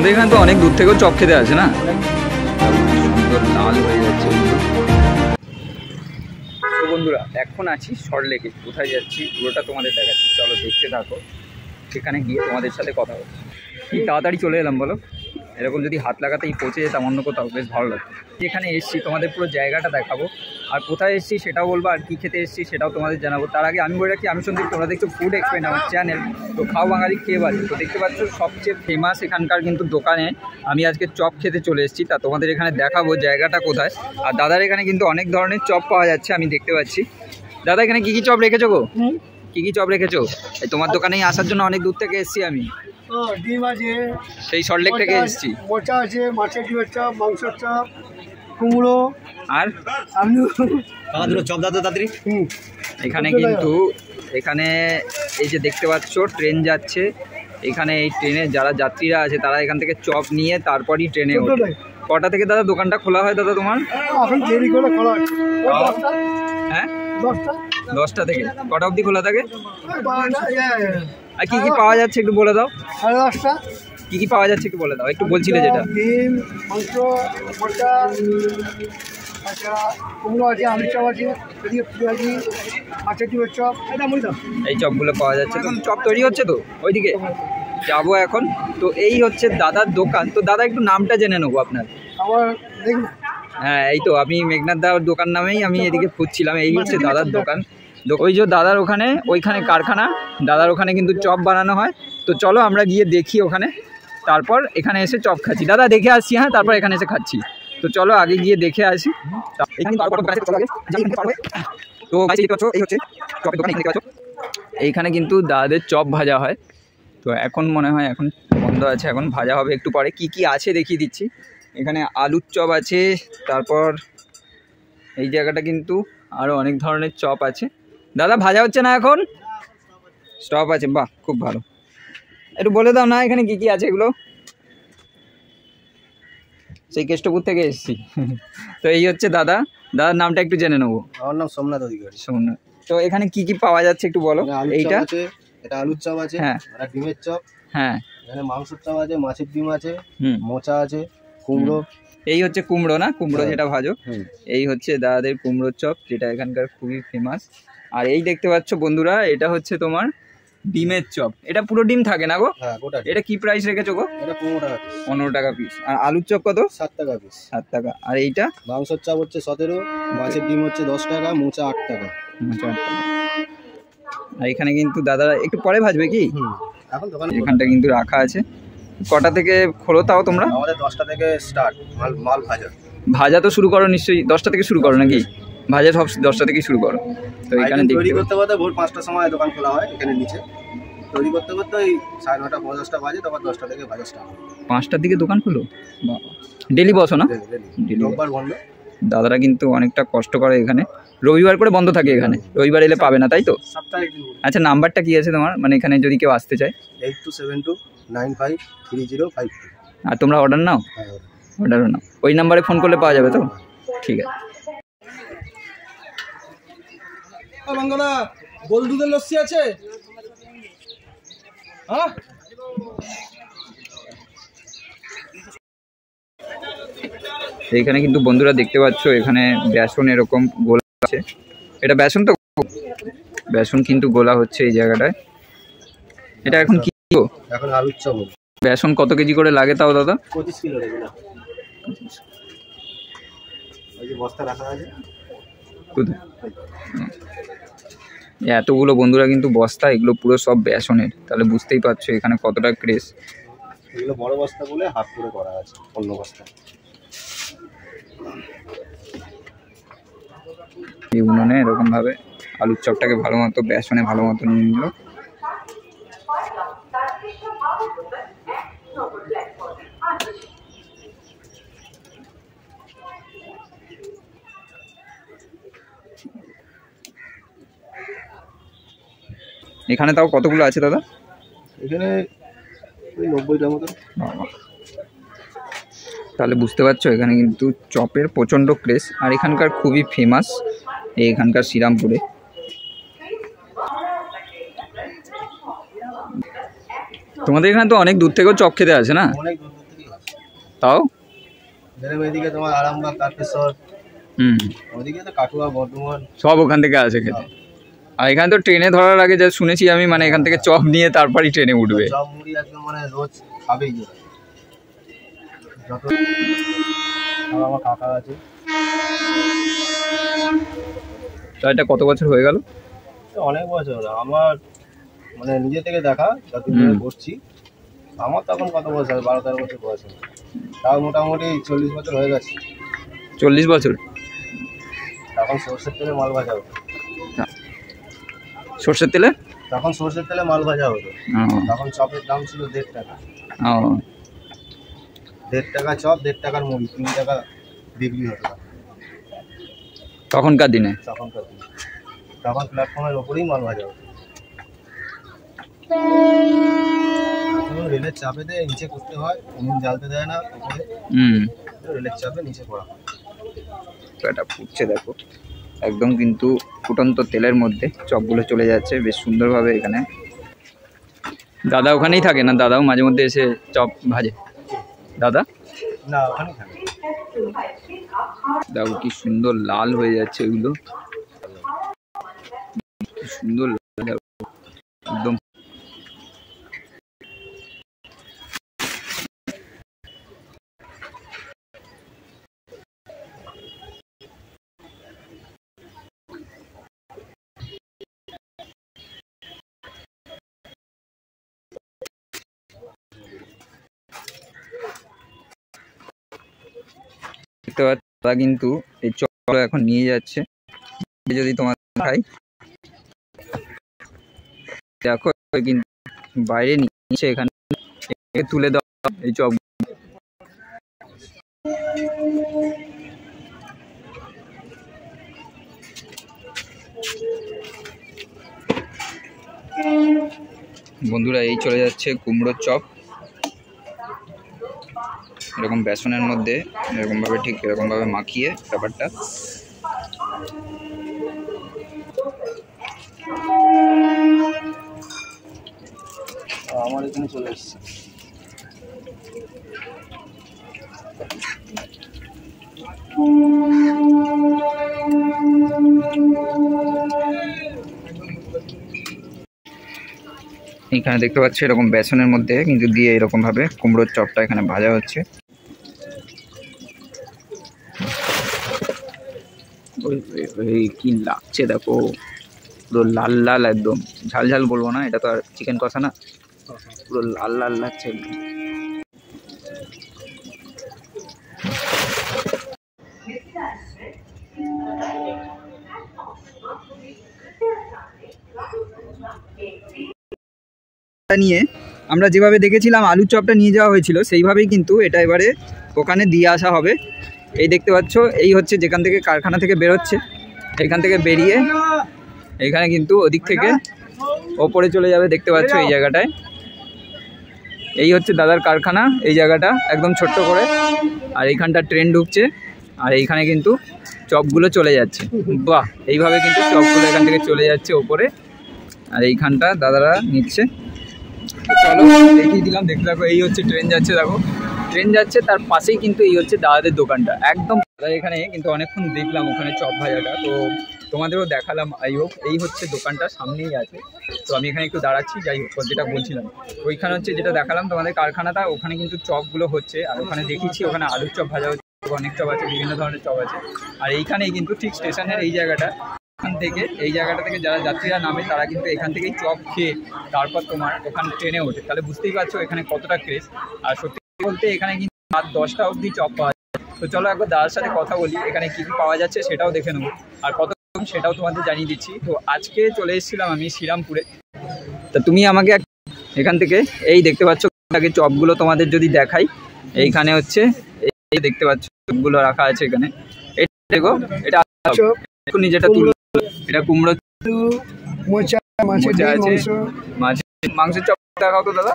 তোমাদের এখানে তো অনেক দূর থেকেও চপ খেতে আছে না? সুন্দর লাল হয়ে যাচ্ছে। তো বন্ধুরা এখন আছি সল্টলেকে, কোথায় যাচ্ছি পুরোটা তোমাদের দেখাচ্ছি, চলো দেখতে থাকো। সেখানে গিয়ে তোমাদের সাথে কথা হবে। কি তাড়াতাড়ি চলে এলাম বলো, এরকম যদি হাত লাগাতেই পৌঁছে যেতাম অন্য কোথাও, বেশ ভালো লাগতো। এখানে এসছি তোমাদের পুরো জায়গাটা দেখাবো, আর কোথায় এসছি সেটাও বলবো, আর কী খেতে এসছি সেটাও তোমাদের জানাবো। তার আগে আমি বলে রাখি, আমি সন্দীপ, তোমরা দেখছো ফুড এক্সপ্লেন আমার চ্যানেল। তো খাও বাঙালি খেয়ে বাড়ি। তো দেখতে পাচ্ছ সবচেয়ে ফেমাস এখানকার কিন্তু দোকানে আমি আজকে চপ খেতে চলে এসেছি। তা তোমাদের এখানে দেখাবো জায়গাটা কোথায়। আর দাদার এখানে কিন্তু অনেক ধরনের চপ পাওয়া যাচ্ছে, আমি দেখতে পাচ্ছি। দাদা এখানে কী কী চপ রেখেছো গো? কী কী চপ রেখেছো? এই তোমার দোকানেই আসার জন্য অনেক দূর থেকে এসেছি আমি। ডিম আছে, সেই সল্টলেক থেকে এসেছি। মোচা আছে, মাছের ডিমের চপ, মাংসের চপ, কুমড়ো, আর চপ দাদা তাড়াতাড়ি। এখানে কিন্তু এখানে এই যে দেখতে পাচ্ছ ট্রেন যাচ্ছে, এখানে এই ট্রেনে যারা যাত্রীরা আছে তারা এখান থেকে চপ নিয়ে তারপরই ট্রেনে ওঠে। কটা থেকে দাদা দোকানটা খোলা হয় দাদা তোমার? এখন দেরি করে খোলা হয়। হ্যাঁ 10টা থেকে কটা অবধি খোলা থাকে? আর কি কি পাওয়া যাচ্ছে একটু বলে দাও। 10:30টা। কি কি পাওয়া যাচ্ছে একটু বলে দাও, একটু বলছিলে যেটা। ডিম, মাংস, মোচা, আচ্ছা কুমড়ো আছে, আলু চপ আছে, এদিকে পেঁয়াজি, মাছের ডিমের চপ, এই চপগুলো পাওয়া যাচ্ছে। তো চপ তৈরি হচ্ছে তো ওইদিকে যাবো এখন। তো এই হচ্ছে দাদার দোকান। তো দাদা একটু নামটা জেনে নেবো আপনার। আমার দেখুন। হ্যাঁ এই তো আমি মেঘনাথ দার দোকান নামেই আমি এদিকে খুঁজছিলাম। এই হচ্ছে দাদার দোকান। ওই যে দাদার ওইখানে কারখানা, দাদার ওখানে কিন্তু চপ বানানো হয়। তো চলো আমরা গিয়ে দেখি ওখানে, তারপর এখানে এসে চপ খাচ্ছি। দাদা দেখে আসছি, হ্যাঁ তারপর এখানে এসে খাচ্ছি। তো চলো আগে গিয়ে দেখে আসি। তো এই হচ্ছে চপের দোকান, দেখতে পাচ্ছ এইখানে কিন্তু দাদাদের চপ ভাজা হয়। তো এখন মনে হয় এখন বন্ধ আছে, এখন ভাজা হবে একটু পরে। কি কি আছে দেখিয়ে দিচ্ছি। এখানে আলুর চপ আছে, তারপর এই জায়গাটা কিন্তু আরও অনেক ধরনের চপ আছে। দাদা ভাজা হচ্ছে না এখন, স্টপ আছে। বাহ খুব ভালো, একটু বলে দাও না এখানে কি কি আছে এগুলো। সেই কেষ্টপুর থেকে এসেছি। তো এই হচ্ছে দাদার নামটা একটু জেনে নেবো। আমার নাম সোমনাথ অধিকারী। সোমনাথ। তো এখানে কি কি পাওয়া যাচ্ছে একটু বলো। এইটা এটা আলুর চপ আছে, হ্যাঁ, এটা ডিমের চপ, হ্যাঁ, এখানে মাংসের চপ আছে, মাছের ডিম আছে, মোচা আছে, কুমড়ো। এই হচ্ছে কুমড়ো না, কুমড়ো যেটা ভাজো। এই হচ্ছে দাদাদের কুমড়োর চপ, যেটা এখানকার খুবই ফেমাস। আর এই দেখতে পাচ্ছ বন্ধুরা, এটা হচ্ছে তোমার ডিমের চপ। এটা পুরো ডিম থাকে না গো? এটা কি প্রাইস রেখেছো গো? এটা 15 টাকা। 15 টাকা পিস। আর আলুর চপ কত? 7 টাকা পিস। 7 টাকা। আর এইটা মাংসের চপ হচ্ছে 17, মাছের ডিম হচ্ছে 10 টাকা, মোচা 8 টাকা। আর এখানে কিন্তু দাদারা একটু পরে ভাজবে কি, এখানটা কিন্তু রাখা আছে। কটা থেকে খোলো তাও তোমরা? আমাদের 10টা থেকে স্টার্ট মাল ভাজা। ভাজা তো শুরু করো নিশ্চয়ই 10টা থেকে শুরু করো নাকি? ভাজা সব 10টা থেকে শুরু করো। তো এখানে তৈরি করতে করতে ভোর 5টার সময় দোকান খোলা হয়। এখানে নিচে তৈরি করতে করতে ওই 9:30 10টা বাজে, তারপর 10টা থেকে ভাজা স্টার্ট হয়। 5টার দিকে দোকান খোলো? ডেলি বসো না? রোববার বন্ধ। দাদারা কিন্তু অনেকটা কষ্ট করে এখানে, রবিবার করে বন্ধ থাকে এখানে, রবিবার এলে পাবে না তাই তো? আচ্ছা নাম্বারটা কি আছে তোমার, মানে এখানে যদি কেউ আসতে চায়? 8272953052। আর তোমরা অর্ডার নাও? অর্ডারও নাও, ওই নাম্বারে ফোন করলে পাওয়া যাবে তো? ঠিক আছে। বাঙ্গালা গোল দুধের লস্যি আছে? হ্যাঁ এইখানে কিন্তু বন্ধুরা দেখতে পাচ্ছ এখানে বেসন এরকম গোলা আছে। এটা বেসন তো, বেসন কিন্তু গোলা হচ্ছে এই জায়গাটায়। এটা এখন কি? এখন আলুর চপ। বেসন কত কেজি করে লাগে তাও দাদা? 25 কিলো লাগে না। ওই যে বস্তা রাখা আছে। এতগুলো বন্ধুরা কিন্তু বস্তা, এগুলো পুরো সব বেসনের। তাহলে বুঝতেই পারছো এখানে কতটা ক্রেজ। এগুলো বড় বস্তা বলে হাফ করে করা আছে, অন্য বস্তা। এই উনুনে এরকম ভাবে আলুর চপটাকে ভালো মতো বেসনে ভালো মতো নিয়ে নিল। এখানে তাও কতগুলো আছে দাদা? এখানে ওই 90টা মতো। তাহলে বুঝতে পারছো এখানে কিন্তু চপের প্রচণ্ড ক্রেজ, আর এখানকার খুবই ফেমাস এখানকার শ্রীরামপুরে। তোমাদের এখানে তো অনেক দূর থেকেও চপ খেতে আছে না? অনেক দূর থেকে তাও এদিকে তোমার আরামবাগ, তারকেশ্বর, ওদিকে তো কাটুয়া, বর্ধমান সব ওখান থেকে আসে খেতে। আর এখানে তো ট্রেনে ধরার আগে যা শুনেছি আমি, মানে এখান থেকে চপ নিয়ে তারপরই ট্রেনে উঠবে। চপ মুড়ি একদম মানে রোজ খাবেই যত। আমার কাকা আছে। তো এটা কত বছর হয়ে গেল? অনেক বছর। আমার মানে নিজে থেকে দেখা যতদিন ধরে করছি, আমার তখন কত বছর, 12-13 বছর বয়স। তাও মোটামুটি 40 বছর হয়ে গেছে। 40 বছর? তখন সর্ষের তেলে মাল ভাজা হতো। সর্ষের তেলে? তখন সর্ষের তেলে মাল ভাজা হতো। তখন চপের দাম ছিল 1.5 টাকা। 1.5 টাকা চপ, 1.5 টাকার মুড়ি, 3 টাকা বিক্রি হতো তখনকার দিনে। তখন প্ল্যাটফর্মের ওপরেই মাল ভাজা হতো। রেলের চাপেতে নিচে করতে হয়, উনুন জ্বালতে দেয় না উপরে। রেলের চাপে নিচে করা হয়। এটা ফুটছে দেখো, একদম কিন্তু ফুটন্ত তেলের মধ্যে চপগুলো চলে যাচ্ছে বেশ সুন্দরভাবে। এখানে দাদা ওখানেই থাকে না? দাদাও মাঝে মধ্যে এসে চপ ভাজে? দাদা না, ওখানেই থাকে। দেখো কি সুন্দর লাল হয়ে যাচ্ছে এগুলো, কি সুন্দর একদম। দেখতে পাচ্ছি তারা কিন্তু এই চপগুলো এখন নিয়ে যাচ্ছে। যদি তোমার খাই দেখো কিন্তু বাইরে নিচ্ছে, এখানে তুলে দেওয়া এই চপ। বন্ধুরা এই চলে যাচ্ছে কুমড়োর চপ, এরকম বেসনের মধ্যে এরকম ভাবে, ঠিক এরকম ভাবে মাখিয়ে ব্যাপারটা। আমার এখানে চলে এসেছে। এখানে দেখতে পাচ্ছি এরকম বেসনের মধ্যে কিন্তু দিয়ে এরকম ভাবে কুমড়োর চপটা এখানে ভাজা হচ্ছে। কি লাগছে দেখো, পুরো লাল লাল, একদম ঝাল ঝাল বলবো না, এটা তো আর চিকেন কষা না, পুরো লাল লাল লাগছে একদম। নিয়ে আমরা যেভাবে দেখেছিলাম আলুর চপটা নিয়ে যাওয়া হয়েছিল, সেইভাবেই কিন্তু এটা এবারে ওখানে দিয়ে আসা হবে। এই দেখতে পাচ্ছ, এই হচ্ছে যেখান থেকে কারখানা থেকে বেরোচ্ছে, এখান থেকে বেরিয়ে এইখানে কিন্তু ওদিক থেকে ওপরে চলে যাবে। দেখতে পাচ্ছ এই জায়গাটায়, এই হচ্ছে দাদার কারখানা, এই জায়গাটা একদম ছোট্ট করে। আর এইখানটা ট্রেন ঢুকছে, আর এইখানে কিন্তু চপগুলো চলে যাচ্ছে। বাহ, এইভাবে কিন্তু চপগুলো এখান থেকে চলে যাচ্ছে ওপরে, আর এইখানটা দাদারা নিচ্ছে। চলো দেখিয়ে দিলাম, দেখতে থাকো। এই হচ্ছে ট্রেন যাচ্ছে, দেখো ট্রেন যাচ্ছে, তার পাশেই কিন্তু এই হচ্ছে দাদাদের দোকানটা একদম। দাদা এখানে কিন্তু অনেকক্ষণ দেখলাম ওখানে চপ ভাজাটা, তো তোমাদেরও দেখালাম। আই হোক, এই হচ্ছে দোকানটা সামনেই আছে, তো আমি এখানে একটু দাঁড়াচ্ছি। যাই হোক, যেটা বলছিলাম ওইখানে হচ্ছে যেটা দেখালাম তোমাদের কারখানাটা, ওখানে কিন্তু চপগুলো হচ্ছে। আর ওখানে দেখিয়েছি ওখানে আলুর চপ ভাজা হচ্ছে, অনেক চপ আছে, বিভিন্ন ধরনের চপ আছে। আর এইখানেই কিন্তু ঠিক স্টেশনের এই জায়গাটা, এখান থেকে এই জায়গাটা থেকে যারা যাত্রীরা নামে তারা কিন্তু এখান থেকেই চপ খেয়ে তারপর তোমার ওখানে ট্রেনে ওঠে। তাহলে বুঝতেই পারছো এখানে কতটা ক্রেজ। আর সত্যি বলতে এখানে কিন্তু রাত 10টা অবধি চপ পাওয়া যায়। তো চলো একবার দাদার সাথে কথা বলি, এখানে কী কী পাওয়া যাচ্ছে সেটাও দেখে নেবো, আর কত সেটাও তোমাদের জানিয়ে দিচ্ছি। তো আজকে চলে এসেছিলাম আমি শ্রীরামপুরে। তা তুমি আমাকে এখান থেকে এই দেখতে পাচ্ছ আগে চপগুলো তোমাদের যদি দেখাই, এইখানে হচ্ছে এই দেখতে পাচ্ছ চপগুলো রাখা আছে এখানে। এটা দেখো, এটা এখনই যেটা তুল, এটা কুমড়ো আছে, মাংসের চপ দেখাও তো দাদা।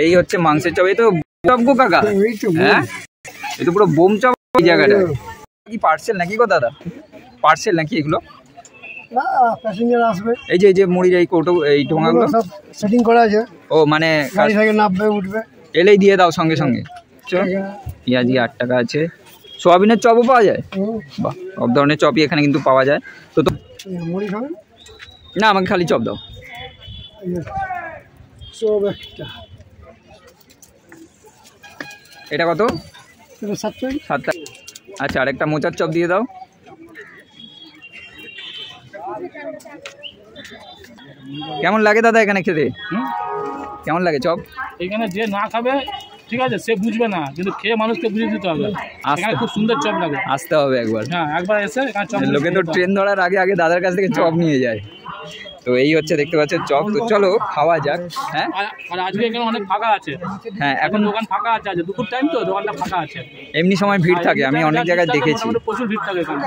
এই হচ্ছে মাংসের চপ। এই তো চপ গো কাকা, হ্যাঁ এই তো পুরো বোম চপ এই জায়গাটা। কি পার্সেল নাকি গো দাদা? পার্সেল নাকি এগুলো? না প্যাসেঞ্জার আসবে। এই যে মুড়ির এই কৌটো এই ঠোঙাগুলো সব সেটিং করা আছে। ও মানে গাড়ি থেকে নামবে উঠবে। এলেই দিয়ে দাও সঙ্গে সঙ্গে। পেঁয়াজি 8 টাকা আছে। সোয়াবিনের চপও পাওয়া যায়? বাহ, সব ধরনের চপই এখানে কিন্তু পাওয়া যায়। তো মুড়ি খাবেন? না, আমাকে খালি চপ দাও। চপ একটা। এটা কত? 7 টাকা। আচ্ছা, আরেকটা মোচার চপ দিয়ে দাও। কেমন লাগে দাদা এখানে খেতে? কেমন লাগে চপ? এখানে যে না খাবে ঠিক আছে, সে বুঝবে না, কিন্তু খেয়ে মানুষকে বুঝিয়ে দিতে হবে। এখানে খুব সুন্দর চপ লাগে, আসতে হবে একবার। হ্যাঁ, একবার এসে এখানে চপ। লোকে তো ট্রেন ধরার আগে আগে দাদার কাছ থেকে চপ নিয়ে যায়। তো এই হচ্ছে দেখতে পাচ্ছেন চপ। তো চলো খাওয়া যাক। হ্যাঁ, আর আজকে এখানে অনেক ফাঁকা আছে। হ্যাঁ, এখন দোকান ফাঁকা আছে, আজ দুপুর টাইম তো দোকানটা ফাঁকা আছে। এমনি সময় ভিড় থাকে, আমি অনেক জায়গায় দেখেছি, প্রচুর ভিড় থাকে এখানে।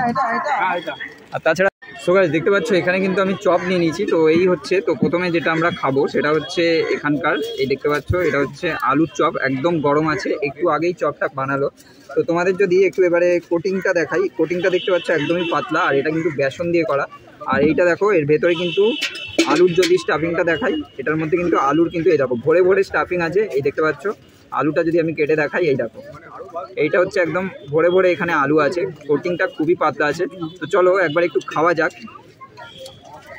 হ্যাঁ, এটা আর তাছাড়া সবাই দেখতে পাচ্ছ এখানে কিন্তু আমি চপ নিয়ে নিয়েছি। তো এই হচ্ছে, তো প্রথমে যেটা আমরা খাবো সেটা হচ্ছে এখানকার, এই দেখতে পাচ্ছ এটা হচ্ছে আলুর চপ, একদম গরম আছে, একটু আগেই চপটা বানালো। তো তোমাদের যদি একটু এবারে কোটিংটা দেখাই, কোটিংটা দেখতে পাচ্ছ একদমই পাতলা, আর এটা কিন্তু বেসন দিয়ে করা। আর এইটা দেখো, এর ভেতরে কিন্তু আলুর যদি স্টাফিংটা দেখাই, এটার মধ্যে কিন্তু আলুর কিন্তু এই দেখো ভরে ভরে স্টাফিং আছে। এই দেখতে পাচ্ছ আলুটা যদি আমি কেটে দেখাই, এই দেখো এইটা হচ্ছে একদম ভরে ভরে এখানে আলু আছে, কোটিংটা খুবই পাতলা আছে। তো চলো একবার একটু খাওয়া যাক।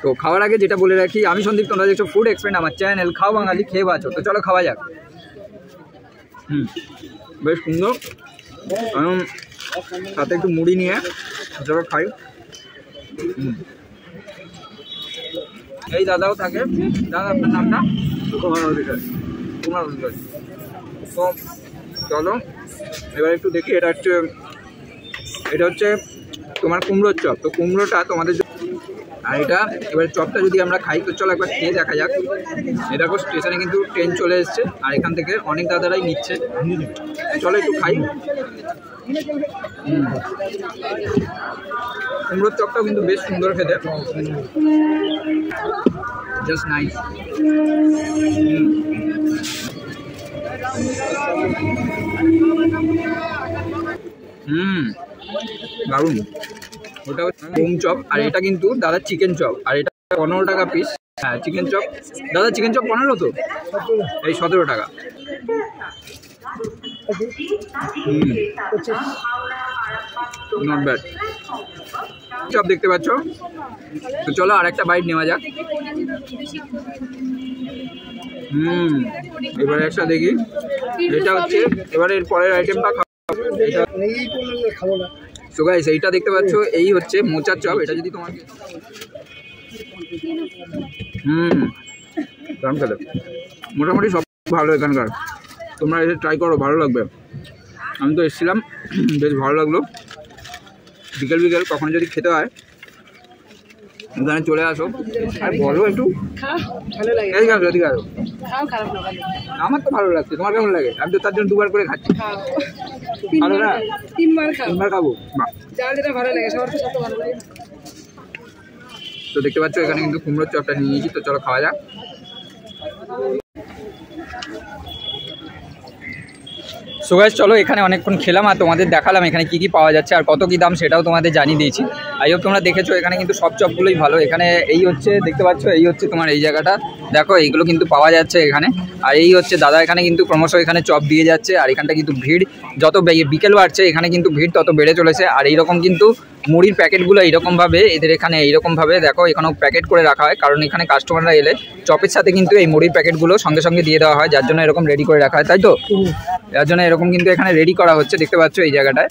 তো খাওয়ার আগে যেটা বলে রাখি, আমি সন্দীপ, তোমরা দেখছো ফুড এক্সপেন্ড, আমার চ্যানেল খাও বাঙালি, খেয়ে বাঁচো। তো চলো খাওয়া যাক। বেশ সুন্দর, সাথে একটু মুড়ি নিয়ে চলো খাই। এই দাদাও থাকে। দাদা আপনার নামটা? কুমার অধিকারী। তো চলো এবার একটু দেখি। এটা হচ্ছে তোমার কুমড়োর চপ। তো কুমড়োটা তোমাদের, আর এটা এবার চপটা যদি আমরা খাই, তো চলো একবার খেয়ে দেখা যাক। এটা দেখো স্টেশনে কিন্তু ট্রেন চলে এসছে, আর এখান থেকে অনেক দাদারাই নিচ্ছে। চলো একটু খাই। কুমড়োর চপটাও কিন্তু বেশ সুন্দর খেতে, জাস্ট নাইস। দারুণ। ওটা হচ্ছে বোম চপ, আর এটা কিন্তু দাদা চিকেন চপ, আর এটা 15 টাকা পিস। হ্যাঁ, চিকেন চপ দাদা, চিকেন চপ 15 তো, এই 17 টাকা। নট ব্যাড চপ দেখতে পাচ্ছ। তো চলো আর একটা বাইট নেওয়া যাক। এবারে একটা দেখি, এটা হচ্ছে এবারে এর পরের আইটেমটা খাবো। সো গাইস, এইটা দেখতে পাচ্ছ, এই হচ্ছে মোচার চপ। এটা যদি তোমাকে দাম খেলে মোটামুটি সব ভালো এখানকার, তোমরা এসে ট্রাই করো, ভালো লাগবে। আমি তো এসেছিলাম, বেশ ভালো লাগলো। বিকেল বিকেল কখনো যদি খেতে হয় এখানে চলে আসো, আর বলো একটু এদিকে আসো। আমার তো ভালো লাগছে, তোমার কেমন লাগে? আমি তো তার জন্য 2 বার করে খাচ্ছি। ভালো না? 3 বার খাবো। তো দেখতে পাচ্ছ এখানে কিন্তু কুমড়োর চপটা নিয়ে নিয়েছি। তো চলো খাওয়া যাক। সো গাইস, চলো এখানে অনেকক্ষণ খেলাম আর তোমাদের দেখালাম এখানে কি কি পাওয়া যাচ্ছে আর কত কি দাম, সেটাও তোমাদের জানিয়ে দিয়েছি। আই হোপ তোমরা দেখেছো, এখানে কিন্তু সব চপগুলোই ভালো। এখানে এই হচ্ছে দেখতে পাচ্ছ, এই হচ্ছে তোমার এই জায়গাটা দেখো, এইগুলো কিন্তু পাওয়া যাচ্ছে এখানে। আর এই হচ্ছে দাদা এখানে কিন্তু ক্রমশ এখানে চপ দিয়ে যাচ্ছে। আর এখানটা কিন্তু ভিড় যত বিকেল বাড়ছে, এখানে কিন্তু ভিড় তত বেড়ে চলেছে। আর এইরকম কিন্তু মুড়ির প্যাকেটগুলো এইরকমভাবে এদের এখানে এইরকমভাবে দেখো, এখানেও প্যাকেট করে রাখা হয়, কারণ এখানে কাস্টমাররা এলে চপের সাথে কিন্তু এই মুড়ির প্যাকেটগুলো সঙ্গে সঙ্গে দিয়ে দেওয়া হয়, যার জন্য এরকম রেডি করে রাখা হয়, তাই তো? যার জন্য এরকম কিন্তু এখানে রেডি করা হচ্ছে। দেখতে পাচ্ছ এই জায়গাটায়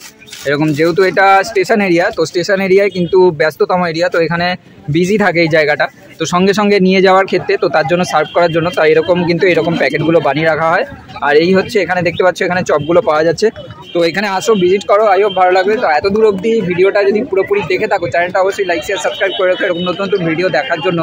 এরকম, যেহেতু এটা স্টেশন এরিয়া, তো স্টেশন এরিয়ায় কিন্তু ব্যস্ততম এরিয়া, তো এখানে বিজি থাকে এই জায়গাটা, তো সঙ্গে সঙ্গে নিয়ে যাওয়ার ক্ষেত্রে, তো তার জন্য সার্ভ করার জন্য তাই এরকম কিন্তু এরকম প্যাকেটগুলো বানিয়ে রাখা হয়। আর এই হচ্ছে এখানে দেখতে পাচ্ছ এখানে চপগুলো পাওয়া যাচ্ছে। তো এখানে আসো, ভিজিট করো, আই হোপ ভালো লাগবে। তো এত দূর অবধি ভিডিওটা যদি পুরোপুরি দেখে থাকো, চ্যানেলটা অবশ্যই লাইক শেয়ার সাবস্ক্রাইব করে রেখো। এরকম নতুন নতুন ভিডিও দেখার জন্য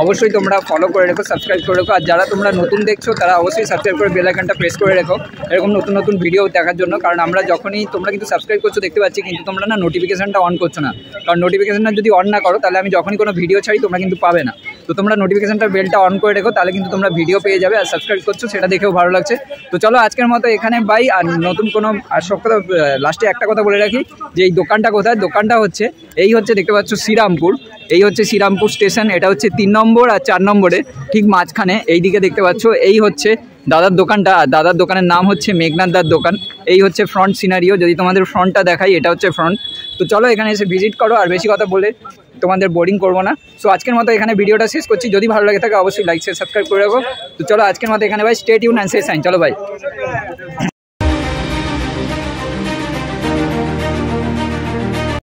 অবশ্যই তোমরা ফলো করে রেখো, সাবস্ক্রাইব করে রেখো। আর যারা তোমরা নতুন দেখছো তারা অবশ্যই সাবস্ক্রাইব করে বেল আইকনটা প্রেস করে রেখো এরকম নতুন নতুন ভিডিও দেখার জন্য। কারণ আমরা যখনই, তোমরা কিন্তু সাবস্ক্রাইব করছো দেখতে পাচ্ছি, কিন্তু তোমরা না নোটিফিকেশনটা অন করছো না। কারণ নোটিফিকেশনটা যদি অন না করো, তাহলে আমি যখনই কোনো ভিডিও ছাড়ি তোমরা কিন্তু পাবে না। তো তোমরা নোটিফিকেশনটা বেলটা অন করে রেখো, তাহলে কিন্তু তোমরা ভিডিও পেয়ে যাবে। আর সাবস্ক্রাইব করছো সেটা দেখেও ভালো লাগছে। তো চলো আজকের মতো এখানে বাই। আর নতুন কোনো, আর সব কথা লাস্টে একটা কথা বলে রাখি যে এই দোকানটা কোথায়, দোকানটা হচ্ছে এই হচ্ছে দেখতে পাচ্ছ শ্রীরামপুর। এই হচ্ছে শ্রীরামপুর স্টেশন, এটা হচ্ছে 3 নম্বর আর 4 নম্বরে ঠিক মাঝখানে এই দিকে দেখতে পাচ্ছ এই হচ্ছে দাদার দোকানটা। আর দাদার দোকানের নাম হচ্ছে মেঘনাথ দার দোকান। এই হচ্ছে ফ্রন্ট সিনারিও, যদি তোমাদের ফ্রন্টটা দেখাই এটা হচ্ছে ফ্রন্ট। তো চলো এখানে এসে ভিজিট করো, আর বেশি কথা বলে তোমাদের বোরিং করবো না। সো আজকের মতো এখানে ভিডিওটা শেষ করছি, যদি ভালো লাগে থাকে অবশ্যই লাইক শেয়ার সাবস্ক্রাইব করে রাখো। তো চলো আজকের মতো এখানে ভাই, stay tune and say sign, চলো ভাই।